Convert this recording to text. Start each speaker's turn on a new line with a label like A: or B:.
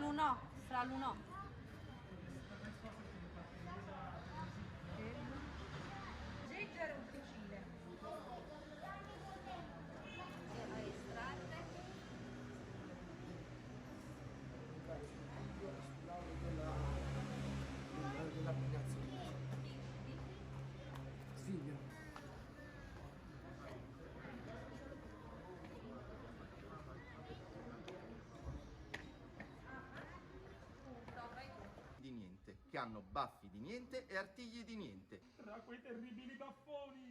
A: Stralunò, stralunò.
B: Leggero un fucile.
A: Estratte.
C: Dell'applicazione. Silvia.
D: Di niente, che hanno baffi di niente e artigli di niente.
E: Tra quei terribili baffoni